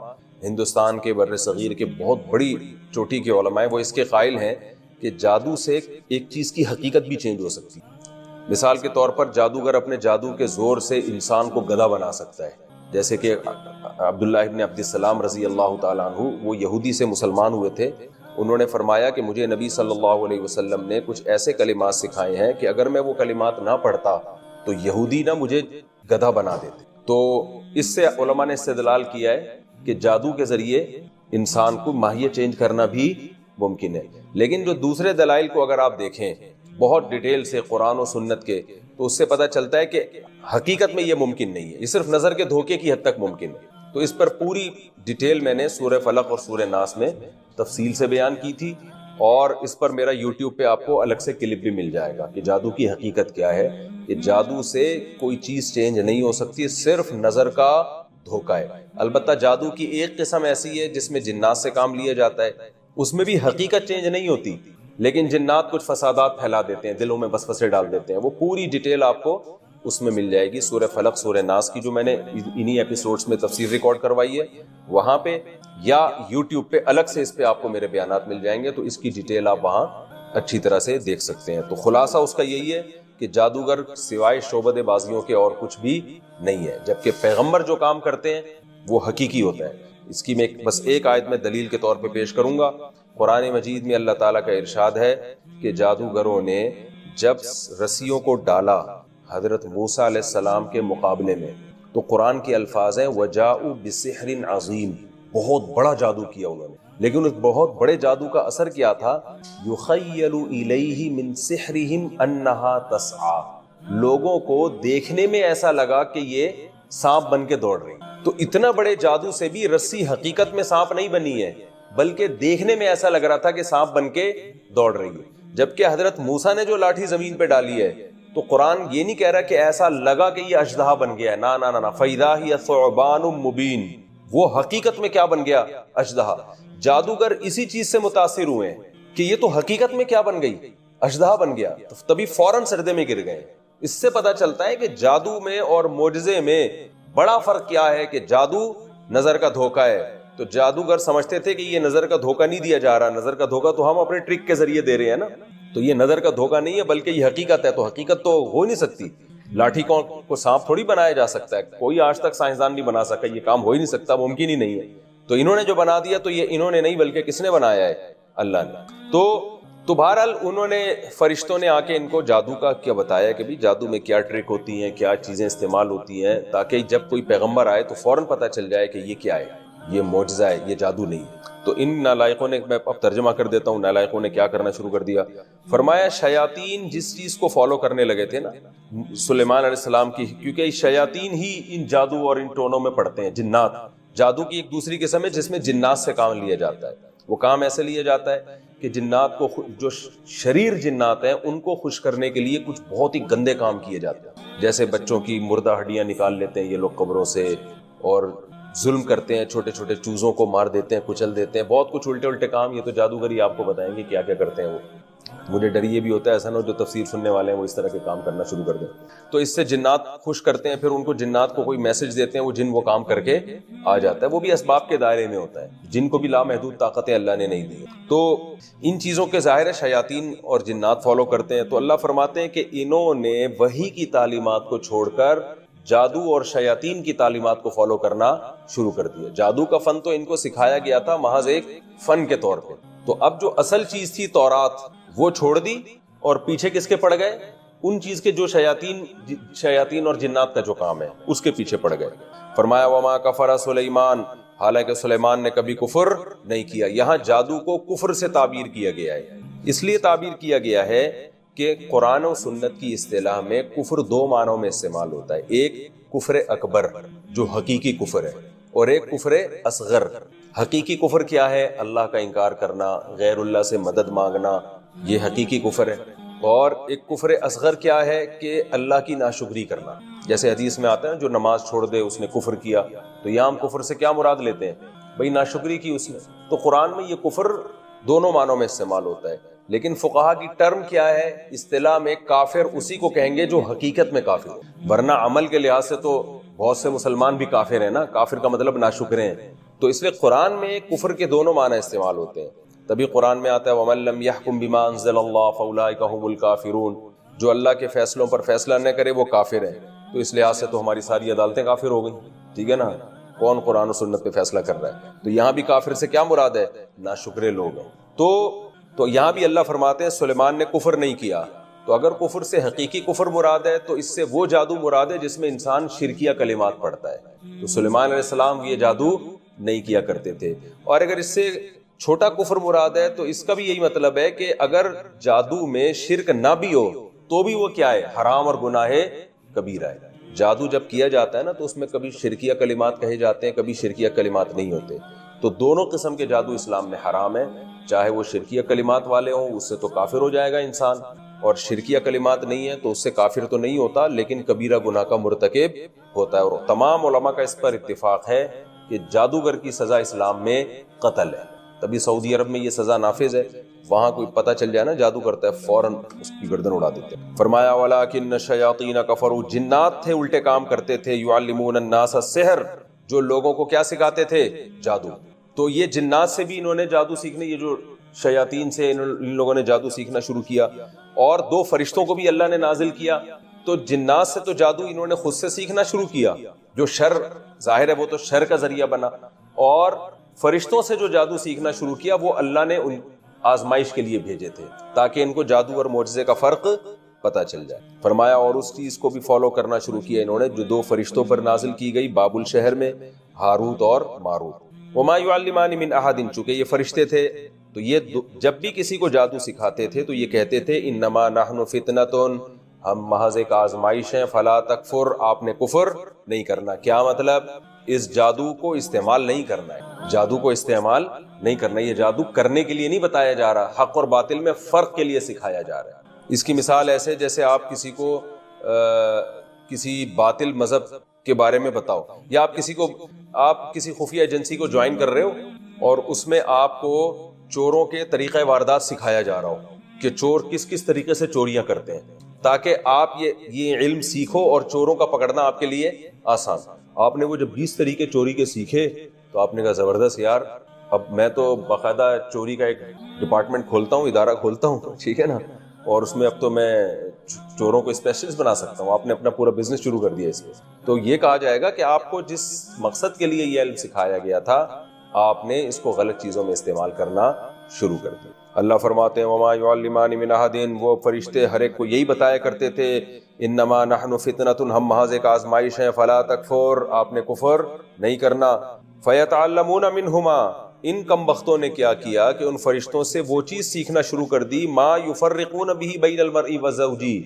ہندوستان کے بر صغیر کے بہت بڑی چوٹی کے علماء وہ اس کے قائل ہیں کہ جادو سے ایک چیز کی حقیقت بھی چینج ہو سکتی. مثال کے طور پر جادوگر اپنے جادو کے زور سے انسان کو گدھا بنا سکتا ہے, جیسے کہ عبداللہ ابن عبد السلام رضی اللہ تعالیٰ عنہ, وہ یہودی سے مسلمان ہوئے تھے. انہوں نے فرمایا کہ مجھے نبی صلی اللہ علیہ وسلم نے کچھ ایسے کلمات سکھائے ہیں کہ اگر میں وہ کلمات نہ پڑھتا تو یہودی نہ مجھے گدھا بنا دیتے. تو اس سے علماء نے استدلال کیا ہے کہ جادو کے ذریعے انسان کو ماہیت چینج کرنا بھی ممکن ہے. لیکن جو دوسرے دلائل کو اگر آپ دیکھیں بہت ڈیٹیل سے قرآن و سنت کے, تو اس سے پتہ چلتا ہے کہ حقیقت میں یہ ممکن نہیں ہے, یہ صرف نظر کے دھوکے کی حد تک ممکن ہے. تو اس پر پوری ڈیٹیل میں نے سورہ فلق اور سورہ ناس میں تفصیل سے بیان کی تھی, اور اس پر میرا یوٹیوب پہ آپ کو الگ سے کلپ بھی مل جائے گا کہ جادو کی حقیقت کیا ہے. کہ جادو سے کوئی چیز چینج نہیں ہو سکتی, صرف نظر کا دھوکہ ہے. البتہ جادو کی ایک قسم ایسی ہے جس میں جنات سے کام لیا جاتا ہے, اس میں بھی حقیقت چینج نہیں ہوتی, لیکن جنات کچھ فسادات پھیلا دیتے ہیں, دلوں میں وسوسے ڈال دیتے ہیں. وہ پوری ڈیٹیل آپ کو اس میں مل جائے گی, سورہ فلق سورہ ناس کی جو میں نے انہی ایپیسوڈز میں تفسیر ریکارڈ کروائی ہے وہاں پہ, یا یوٹیوب پہ الگ سے اس پہ آپ کو میرے بیانات مل جائیں گے, تو اس کی ڈیٹیل آپ وہاں اچھی طرح سے دیکھ سکتے ہیں. تو خلاصہ اس کا یہی ہے کہ جادوگر سوائے شعبد بازیوں کے اور کچھ بھی نہیں ہے, جبکہ پیغمبر جو کام کرتے ہیں وہ حقیقی ہوتا ہے. اس کی میں بس ایک آیت میں دلیل کے طور پہ پیش کروں گا. قرآن مجید میں اللہ تعالیٰ کا ارشاد ہے کہ جادوگروں نے جب رسیوں کو ڈالا حضرت موسیٰ علیہ السلام کے مقابلے میں, تو قرآن کے الفاظ ہیں وَجَاءُوا بِسِحْرٍ عَظِيمٍ, بہت بڑا جادو کیا انہوں نے. لیکن اس بہت بڑے جادو کا اثر کیا تھا؟ یُخَيَّلُ إِلَيْهِ مِن سِحْرِهِمْ أَنَّهَا تَسْعَىٰ, لوگوں کو دیکھنے میں ایسا لگا کہ یہ سانپ بن کے دوڑ رہی. تو اتنا بڑے جادو سے بھی رسی حقیقت میں سانپ نہیں بنی ہے, بلکہ دیکھنے میں ایسا لگ رہا تھا کہ سانپ بن کے دوڑ رہی ہے. جبکہ حضرت موسیٰ نے جو لاٹھی زمین پہ ڈالی ہے تو قرآن یہ نہیں کہہ رہا کہ ایسا لگا کہ یہ اژدہا بن گیا ہے, نا نا نا, فَإِذَا هِيَ ثُعْبَانٌ مُبِينٌ, وہ حقیقت میں کیا بن گیا؟ اژدہا. جادوگر اسی چیز سے متاثر ہوئے ہیں کہ یہ تو حقیقت میں کیا بن گئی؟ اژدہا بن گیا, تبھی فوراً سجدے میں گر گئے. اس سے پتہ چلتا ہے کہ جادو میں اور معجزے میں بڑا فرق کیا ہے, کہ جادو نظر کا دھوکہ ہے. تو جادوگر سمجھتے تھے کہ یہ نظر کا دھوکہ نہیں دیا جا رہا, نظر کا دھوکہ تو ہم اپنے ٹرک کے ذریعے دے رہے ہیں نا, تو یہ نظر کا دھوکہ نہیں ہے بلکہ یہ حقیقت ہے. تو حقیقت تو ہو نہیں سکتی, لاٹھی کو سانپ تھوڑی بنایا جا سکتا ہے, کوئی آج تک سائنسدان نہیں بنا سکا, یہ کام ہو ہی نہیں سکتا, ممکن ہی نہیں ہے. تو انہوں نے جو بنا دیا تو یہ انہوں نے نہیں بلکہ کس نے بنایا ہے؟ اللہ نے. تو بہرحال انہوں نے, فرشتوں نے آ کے ان کو جادو کا کیا بتایا کہ بھی جادو میں کیا ٹرک ہوتی ہیں, کیا چیزیں استعمال ہوتی ہیں, تاکہ جب کوئی پیغمبر آئے تو فوراً پتہ چل جائے کہ یہ کیا ہے, یہ معجزہ ہے, یہ جادو نہیں ہے. تو ان نالائقوں نے, میں اب ترجمہ کر دیتا ہوں, نالائقوں نے کیا کرنا شروع کر دیا. فرمایا شیاطین جس چیز کو فالو کرنے لگے تھے نا سلیمان علیہ السلام کی, کیونکہ شیاطین ہی ان جادو اور ان ٹونوں میں پڑتے ہیں. جنات جادو کی ایک دوسری قسم ہے جس میں جنات سے کام لیا جاتا ہے. وہ کام ایسے لیا جاتا ہے کہ جنات کو, جو شریر جنات ہیں ان کو خوش کرنے کے لیے کچھ بہت ہی گندے کام کیے جاتے ہیں. جیسے بچوں کی مردہ ہڈیاں نکال لیتے ہیں یہ لوگ قبروں سے, اور ظلم کرتے ہیں, چھوٹے چھوٹے چوزوں کو مار دیتے ہیں, کچل دیتے ہیں, بہت کچھ الٹے الٹے کام. یہ تو جادوگری آپ کو بتائیں گے کیا کیا کرتے ہیں وہ. مجھے ڈر یہ بھی ہوتا ہے ایسا نہ ہو جو تفسیر سننے والے ہیں وہ اس طرح کے کام کرنا شروع کر دیں. تو اس سے جنات خوش کرتے ہیں, پھر ان کو جنات کو کوئی میسج دیتے ہیں, وہ جن وہ کام کر کے آ جاتا ہے. وہ بھی اسباب کے دائرے میں ہوتا ہے, جن کو بھی لامحدود طاقتیں اللہ نے نہیں دی. تو ان چیزوں کے ظاہر ہے شیاطین اور جنات فالو کرتے ہیں. تو اللہ فرماتے ہیں کہ انہوں نے وحی کی تعلیمات کو چھوڑ کر جادو اور شیاطین کی تعلیمات کو فالو کرنا شروع کر دیا. جادو کا فن تو ان کو سکھایا گیا تھا محض ایک فن کے طور پہ. تو اب جو اصل چیز تھی تورات وہ چھوڑ دی, اور پیچھے کس کے پڑ گئے؟ ان چیز کے جو شیاطین اور جنات کا جو کام ہے اس کے پیچھے پڑ گئے. فرمایا وما کفر سلیمان, حالانکہ سلیمان نے کبھی کفر نہیں کیا. یہاں جادو کو کفر سے تعبیر کیا گیا ہے, اس لیے تعبیر کیا گیا ہے کہ قرآن و سنت کی اصطلاح میں کفر دو معنوں میں استعمال ہوتا ہے. ایک کفر اکبر جو حقیقی کفر ہے, اور ایک کفر اصغر. حقیقی کفر کیا ہے؟ اللہ کا انکار کرنا, غیر اللہ سے مدد مانگنا, یہ حقیقی کفر ہے. اور ایک کفر اصغر کیا ہے کہ اللہ کی ناشکری کرنا. جیسے حدیث میں آتا ہے جو نماز چھوڑ دے اس نے کفر کیا. تو یہاں ہم کفر سے کیا مراد لیتے ہیں؟ بھئی ناشکری کی اس نے. تو قرآن میں یہ کفر دونوں معنوں میں استعمال ہوتا ہے, لیکن فقہا کی ٹرم کیا ہے؟ اصطلاح میں کافر اسی کو کہیں گے جو حقیقت میں کافر ہو, ورنہ عمل کے لحاظ سے تو بہت سے مسلمان بھی کافر ہیں نا, کافر کا مطلب ناشکرے ہیں. تو اس لیے قرآن میں کفر کے دونوں معنی استعمال ہوتے ہیں. تبھی قرآن میں آتا ہے وَمَن لَّمْ يَحْكُم بِمَا أَنزَلَ اللَّهُ فَأُولَٰئِكَ هُمُ الْكَافِرُونَ, جو اللہ کے فیصلوں پر فیصلہ نہ کرے وہ کافر ہے. تو اس لحاظ سے تو ہماری ساری عدالتیں کافر ہو گئیں, ٹھیک ہے نا, کون قرآن و سنت پہ فیصلہ کر رہا ہے. تو یہاں بھی کافر سے کیا مراد ہے؟ ناشکرے لوگ ہیں. تو یہاں بھی اللہ فرماتے ہیں سلیمان نے کفر نہیں کیا. تو اگر کفر سے حقیقی کفر مراد ہے تو اس سے وہ جادو مراد ہے جس میں انسان شرکیہ کلمات پڑھتا ہے. تو سلیمان علیہ السلام یہ جادو نہیں کیا کرتے تھے. اور اگر اس سے چھوٹا کفر مراد ہے تو اس کا بھی یہی مطلب ہے کہ اگر جادو میں شرک نہ بھی ہو تو بھی وہ کیا ہے؟ حرام اور گناہ کبیرہ ہے. جادو جب کیا جاتا ہے نا تو اس میں کبھی شرکیہ کلمات کہے جاتے ہیں, کبھی شرکیہ کلمات نہیں ہوتے. تو دونوں قسم کے جادو اسلام میں حرام ہے, چاہے وہ شرکیہ کلمات والے ہوں, اس سے تو کافر ہو جائے گا انسان, اور شرکیہ کلمات نہیں ہیں تو اس سے کافر تو نہیں ہوتا لیکن کبیرہ گناہ کا مرتکب ہوتا ہے. اور تمام علماء کا اس پر اتفاق ہے کہ جادوگر کی سزا اسلام میں قتل ہے. تبھی سعودی عرب میں یہ سزا نافذ ہے. وہاں کوئی پتہ چل جائے نا جادو کرتا ہے فوراً اس کی گردن اڑا دیتے ہیں. فرمایا وَلَٰكِنَّ الشَّيَاطِينَ كَفَرُوا، جنات تھے الٹے کام کرتے تھے، يُعَلِّمُونَ النَّاسَ السِّحْرَ، جو لوگوں کو کیا سکھاتے تھے؟ جادو. تو یہ جنات سے بھی انہوں نے جادو سیکھنے، یہ جو شیاطین سے ان لوگوں نے جادو سیکھنا شروع کیا. اور 2 فرشتوں کو بھی اللہ نے نازل کیا. تو جنات سے تو جادو انہوں نے خود سے سیکھنا شروع کیا، جو شر ظاہر ہے وہ تو شر کا ذریعہ بنا. اور فرشتوں سے جو جادو سیکھنا شروع کیا وہ اللہ نے ان آزمائش کے لیے بھیجے تھے تاکہ ان کو جادو اور معجزے کا فرق پتہ چل جائے. فرمایا اور اس چیز کو بھی فالو کرنا شروع کیا انہوں نے جو 2 فرشتوں پر نازل کی گئی بابل شہر میں، ہاروت اور ماروت. وما يعلمان من احد، چونکہ یہ فرشتے تھے تو یہ جب بھی کسی کو جادو سکھاتے تھے تو یہ کہتے تھے انما نحن فتنۃ، ہم محض ایک آزمائش ہیں، فلا تکفر، آپ نے کفر نہیں کرنا. کیا مطلب؟ اس جادو کو استعمال نہیں کرنا ہے، جادو کو استعمال نہیں کرنا. یہ جادو کرنے کے لیے نہیں بتایا جا رہا، حق اور باطل میں فرق کے لیے سکھایا جا رہا ہے. اس کی مثال ایسے جیسے آپ کسی کو کسی باطل مذہب کے بارے میں بتاؤ، یا آپ کسی خفیہ ایجنسی کو جوائن کر رہے ہو اور اس میں آپ کو چوروں کے طریقہ واردات سکھایا جا رہا ہو کہ چور کس کس طریقے سے چوریاں کرتے ہیں، تاکہ آپ یہ علم سیکھو اور چوروں کا پکڑنا آپ کے لیے آسان. آپ نے وہ جب 20 طریقے چوری کے سیکھے تو آپ نے کہا زبردست یار، اب میں تو باقاعدہ چوری کا ایک ڈپارٹمنٹ کھولتا ہوں، ادارہ کھولتا ہوں، ٹھیک ہے نا، اور اس میں اب تو میں چوروں کو اسپیشلسٹ بنا سکتا ہوں. آپ نے اپنا پورا بزنس شروع کر دیا اس میں. تو یہ کہا جائے گا کہ آپ کو جس مقصد کے لیے یہ علم سکھایا گیا تھا آپ نے اس کو غلط چیزوں میں استعمال کرنا شروع کر دیا. اللہ فرماتے ہیں وما يعلمان من احد، وہ فرشتے ہر ایک کو یہی بتایا کرتے تھے انما نحن فتنۃ، ہم محض ایک آزمائش ہیں، فلا تکفر، آپ نے کفر نہیں کرنا. فیتعلمون منہما، ان کم بختوں نے کیا کیا کہ ان فرشتوں سے وہ چیز سیکھنا شروع کر دی ما یفرقون به بین المرء وزوجہ،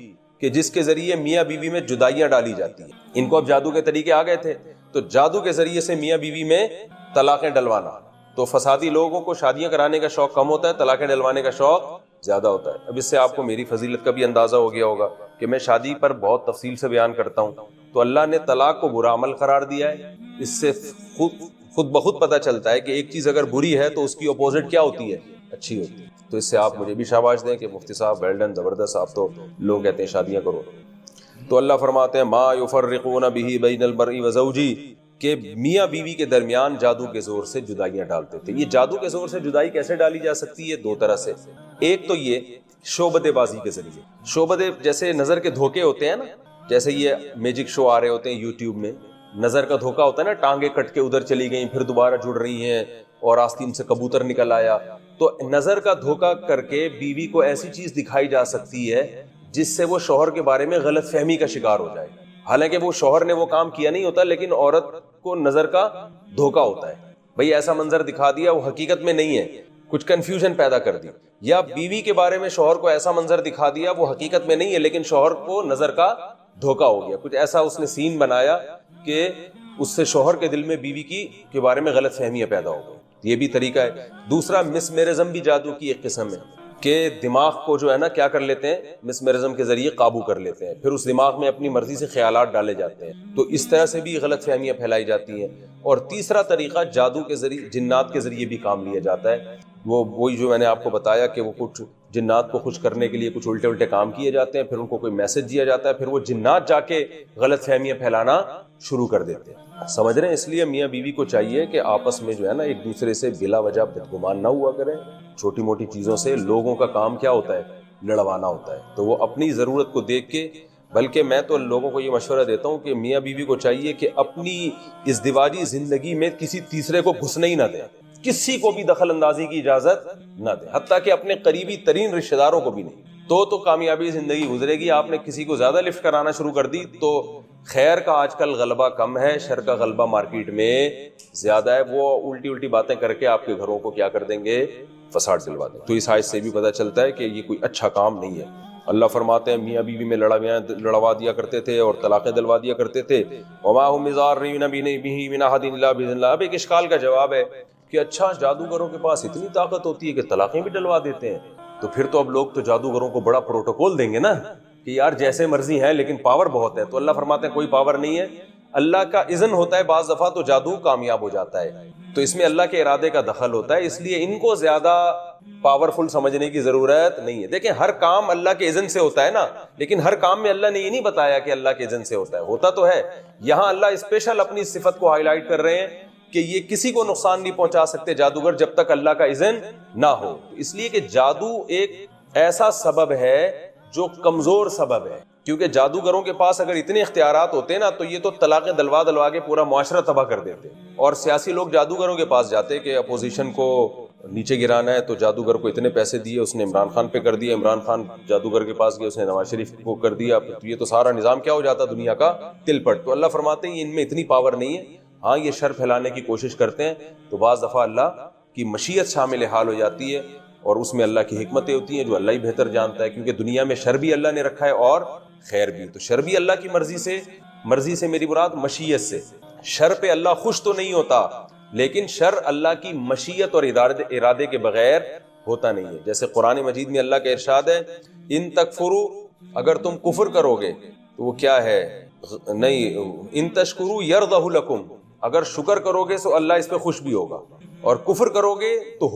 کہ جس کے ذریعے میاں بیوی میں جدائیاں ڈالی جاتی ہیں. ان کو اب جادو کے طریقے آ گئے تھے تو جادو کے ذریعے سے میاں بیوی میں طلاقیں ڈلوانا. تو فسادی لوگوں کو شادیاں کرانے کا شوق کم ہوتا ہے، طلاقیں ڈلوانے کا شوق زیادہ ہوتا ہے. اب اس سے آپ کو میری فضیلت کا بھی اندازہ ہو گیا ہوگا کہ میں شادی پر بہت تفصیل سے بیان کرتا ہوں. تو اللہ نے طلاق کو برا عمل قرار دیا ہے. اس سے خود بخود پتہ چلتا ہے کہ ایک چیز اگر بری ہے تو اس کی اپوزٹ کیا ہوتی ہے؟ اچھی ہوتی ہے. تو اس سے آپ مجھے بھی شاباش دیں کہ مفتی صاحب ویل ڈن، زبردست، آپ تو لوگ کہتے ہیں شادیاں کرو. تو اللہ فرماتے ہیں ما یفرقون به بین المرء وزوجہ، کہ میاں بیوی کے درمیان جادو کے زور سے جدائیاں ڈالتے تھے. یہ جادو کے زور سے جدائی کیسے ڈالی جا سکتی ہے؟ 2 طرح سے. ایک تو یہ شعبدے بازی کے ذریعے. شعبدے جیسے نظر کے دھوکے ہوتے ہیں نا، جیسے یہ میجک شو آ رہے ہوتے ہیں یوٹیوب میں، نظر کا دھوکا ہوتا ہے نا، ٹانگیں کٹ کے ادھر چلی گئیں پھر دوبارہ جڑ رہی ہیں اور آستین سے کبوتر نکل آیا. تو نظر کا دھوکا کر کے بیوی کو ایسی چیز دکھائی جا سکتی ہے جس سے وہ شوہر کے بارے میں غلط فہمی کا شکار ہو جائے. حالانکہ وہ شوہر نے وہ کام کیا نہیں ہوتا لیکن عورت کو نظر کا دھوکا ہوتا ہے. بھئی ایسا منظر دکھا دیا وہ حقیقت میں نہیں ہے، کچھ کنفیوژن پیدا کر دی. یا بیوی کے بارے میں شوہر کو ایسا منظر دکھا دیا وہ حقیقت میں نہیں ہے لیکن شوہر کو نظر کا دھوکا ہو گیا. کچھ ایسا اس نے سین بنایا کہ اس سے شوہر کے دل میں بیوی کے بارے میں غلط فہمیاں پیدا ہو گئی. یہ بھی طریقہ ہے. دوسرا مسمرزم بھی جادو کی ایک قسم ہے کہ دماغ کو جو ہے نا کیا کر لیتے ہیں، مسمرزم کے ذریعے قابو کر لیتے ہیں، پھر اس دماغ میں اپنی مرضی سے خیالات ڈالے جاتے ہیں. تو اس طرح سے بھی غلط فہمیاں پھیلائی جاتی ہیں. اور تیسرا طریقہ جادو کے ذریعے، جنات کے ذریعے بھی کام لیا جاتا ہے. وہی جو میں نے آپ کو بتایا کہ وہ کچھ جنات کو خوش کرنے کے لیے کچھ الٹے کام کیے جاتے ہیں، پھر ان کو کوئی میسج دیا جاتا ہے، پھر وہ جنات جا کے غلط فہمیاں پھیلانا شروع کر دیتے ہیں. سمجھ رہے ہیں؟ اس لیے میاں بیوی کو چاہیے کہ آپس میں جو ہے نا ایک دوسرے سے بلا وجہ بدگمان نہ ہوا کریں. چھوٹی موٹی چیزوں سے لوگوں کا کام کیا ہوتا ہے؟ لڑوانا ہوتا ہے. تو وہ اپنی ضرورت کو دیکھ کے، بلکہ میں تو لوگوں کو یہ مشورہ دیتا ہوں کہ میاں بیوی کو چاہیے کہ اپنی ازدواجی زندگی میں کسی تیسرے کو گھسنے ہی نہ دیں، کسی کو بھی دخل اندازی کی اجازت نہ دیں، حتیٰ کہ اپنے قریبی ترین رشتہ داروں کو بھی نہیں. تو کامیابی زندگی گزرے گی. آپ نے کسی کو زیادہ لفٹ کرانا شروع کر دی تو خیر کا آج کل غلبہ کم ہے، شر کا غلبہ مارکیٹ میں زیادہ ہے. وہ الٹی باتیں کر کے آپ کے گھروں کو کیا کر دیں گے؟ فساد دلوا دیں. تو اس آیت سے بھی پتہ چلتا ہے کہ یہ کوئی اچھا کام نہیں ہے. اللہ فرماتے ہیں میاں بیوی میں لڑوا دیا کرتے تھے اور طلاقیں دلوا دیا کرتے تھے. وما هم بضارین به من احد الا باذن اللہ. اب ایک اشکال کا جواب ہے کہ اچھا جادوگروں کے پاس اتنی طاقت ہوتی ہے کہ طلاقیں بھی ڈلوا دیتے ہیں. تو پھر تو اب لوگ تو جادوگروں کو بڑا پروٹوکول دیں گے نا کہ یار جیسے مرضی ہیں لیکن پاور بہت ہے. تو اللہ فرماتے ہیں کوئی پاور نہیں ہے, اللہ کا اذن ہوتا ہے بعض دفعہ تو جادو کامیاب ہو جاتا ہے. تو اس میں اللہ کے ارادے کا دخل ہوتا ہے, اس لیے ان کو زیادہ پاورفل سمجھنے کی ضرورت نہیں ہے. دیکھیں ہر کام اللہ کے اذن سے ہوتا ہے نا, لیکن ہر کام میں اللہ نے یہ نہیں بتایا کہ اللہ کے اذن سے ہوتا ہے, ہوتا تو ہے. یہاں اللہ اسپیشل اپنی صفت کو ہائی لائٹ کر رہے ہیں کہ یہ کسی کو نقصان نہیں پہنچا سکتے جادوگر جب تک اللہ کا اذن نہ ہو. اس لیے کہ جادو ایک ایسا سبب ہے جو کمزور سبب ہے, کیونکہ جادوگروں کے پاس اگر اتنے اختیارات ہوتے نا تو یہ تو طلاقیں دلوا کے پورا معاشرہ تباہ کر دیتے. اور سیاسی لوگ جادوگروں کے پاس جاتے کہ اپوزیشن کو نیچے گرانا ہے تو جادوگر کو اتنے پیسے دیے, اس نے عمران خان پہ کر دیا, عمران خان جادوگر کے پاس گیا, اس نے نواز شریف کو کر دیا, تو یہ تو سارا نظام کیا ہو جاتا دنیا کا تل پٹ. تو اللہ فرماتے ہیں ان میں اتنی پاور نہیں ہے, ہاں یہ شر پھیلانے کی کوشش کرتے ہیں تو بعض دفعہ اللہ کی مشیت شامل حال ہو جاتی ہے اور اس میں اللہ کی حکمتیں ہوتی ہیں جو اللہ ہی بہتر جانتا ہے, کیونکہ دنیا میں شر بھی اللہ نے رکھا ہے اور خیر بھی. تو شر بھی اللہ کی مرضی سے میری مراد مشیت سے. شر پہ اللہ خوش تو نہیں ہوتا, لیکن شر اللہ کی مشیت اور ارادے کے بغیر ہوتا نہیں ہے. جیسے قرآن مجید میں اللہ کا ارشاد ہے ان تکفروا, اگر تم کفر کرو گے تو وہ کیا ہے, نہیں ان تشکروا یرضہ لکم, اگر شکر کرو گے تو اللہ اس پہ خوش بھی ہوگا, اور کفر کرو گے تو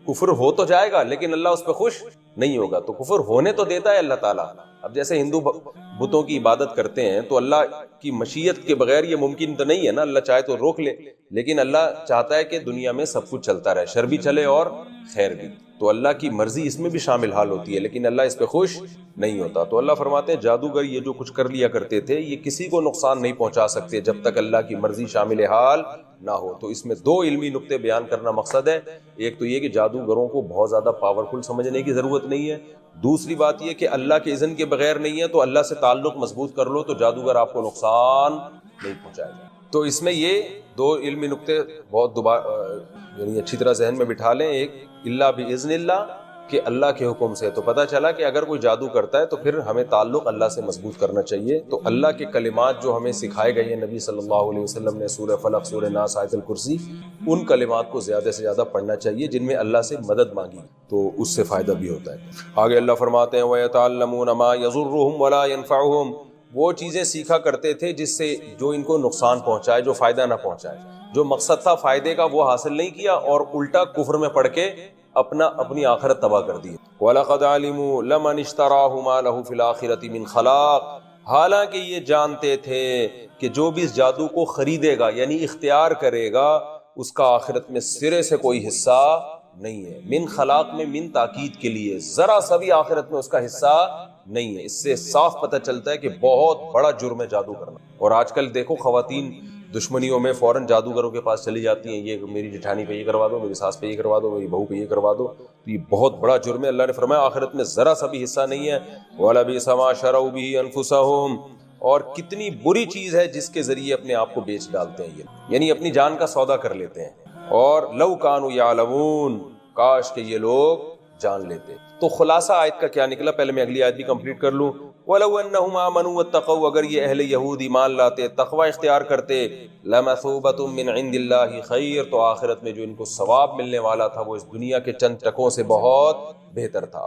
کفر ہو تو جائے گا لیکن اللہ اس پہ خوش نہیں ہوگا. تو کفر ہونے تو دیتا ہے اللہ تعالیٰ. اب جیسے ہندو بتوں کی عبادت کرتے ہیں تو اللہ کی مشیت کے بغیر یہ ممکن تو نہیں ہے نا, اللہ چاہے تو روک لے, لیکن اللہ چاہتا ہے کہ دنیا میں سب کچھ چلتا رہے, شر بھی چلے اور خیر بھی. تو اللہ کی مرضی اس میں بھی شامل حال ہوتی ہے لیکن اللہ اس پہ خوش نہیں ہوتا. تو اللہ فرماتے ہیں جادوگر یہ جو کچھ کر لیا کرتے تھے یہ کسی کو نقصان نہیں پہنچا سکتے جب تک اللہ کی مرضی شامل حال نہ ہو. تو اس میں دو علمی نقطے بیان کرنا مقصد ہے. ایک تو یہ کہ جادوگروں کو بہت زیادہ پاورفل سمجھنے کی ضرورت نہیں ہے, دوسری بات یہ کہ اللہ کے اذن کے بغیر نہیں ہے, تو اللہ سے تعلق مضبوط کر لو تو جادوگر آپ کو نقصان نہیں پہنچائے گا. تو اس میں یہ دو علمی نقطے بہت یعنی اچھی طرح ذہن میں بٹھا لیں. ایک اللہ باذن اللہ, کہ اللہ کے حکم سے. تو پتہ چلا کہ اگر کوئی جادو کرتا ہے تو پھر ہمیں تعلق اللہ سے مضبوط کرنا چاہیے. تو اللہ کے کلمات جو ہمیں سکھائے گئے ہیں نبی صلی اللہ علیہ وسلم نے, سورہ فلق, سورہ ناس, آیت الکرسی, ان کلمات کو زیادہ سے زیادہ پڑھنا چاہیے جن میں اللہ سے مدد مانگی, تو اس سے فائدہ بھی ہوتا ہے. آگے اللہ فرماتے ہیں وَيَتَعَلَّمُونَ مَا يَضُرُّهُمْ وَلَا يَنفَعُهُمْ, وہ چیزیں سیکھا کرتے تھے جس سے جو ان کو نقصان پہنچائے, جو فائدہ نہ پہنچائے. جو مقصد تھا فائدے کا وہ حاصل نہیں کیا اور الٹا کفر میں پڑھ کے اپنی آخرت تباہ کر دی. وَلَقَدْ عَلِمُوا لَمَنِ اشْتَرَاهُ مَا لَهُ فِي الْآخِرَةِ مِنْ خَلَاقٍ, حالانکہ یہ جانتے تھے کہ جو بھی اس جادو کو خریدے گا یعنی اختیار کرے گا اس کا آخرت میں سرے سے کوئی حصہ نہیں ہے. من خلاق میں من تاکید کے لیے, ذرا سا بھی آخرت میں اس کا حصہ نہیں ہے. اس سے صاف پتہ چلتا ہے کہ بہت بڑا جرم ہے جادو کرنا. اور آج کل دیکھو خواتین دشمنیوں میں فوراً جادوگروں کے پاس چلی جاتی ہیں, یہ میری جٹھانی پہ یہ کروا دو, میری ساس پہ یہ کروا دو, میری بہو پہ یہ کروا دو. تو یہ بہت بڑا جرم ہے. اللہ نے فرمایا آخرت میں ذرا سا بھی حصہ نہیں ہے. وَلَبِئْسَ مَا شَرَوْا بِهِ أَنفُسَهُمْ, اور کتنی بری چیز ہے جس کے ذریعے اپنے آپ کو بیچ ڈالتے ہیں, یہ یعنی اپنی جان کا سودا کر لیتے ہیں. اور لَوْ كَانُوا يَعْلَمُونَ, کاش کہ یہ لوگ جان لیتے. تو خلاصہ آیت کا کیا نکلا, پہلے میں اگلی آیت بھی کمپلیٹ کر لوں. وَلَوْ أَنَّهُمْ آمَنُوا وَاتَّقَوْا, اگر یہ اہل یہود ایمان لاتے, تقوی اختیار کرتے, لَمَثُوبَةٌ مِّنْ عِنْدِ اللَّهِ خَيْرٌ, تو آخرت میں جو ان کو ثواب ملنے والا تھا وہ اس دنیا کے چند ٹکوں سے بہت بہتر تھا.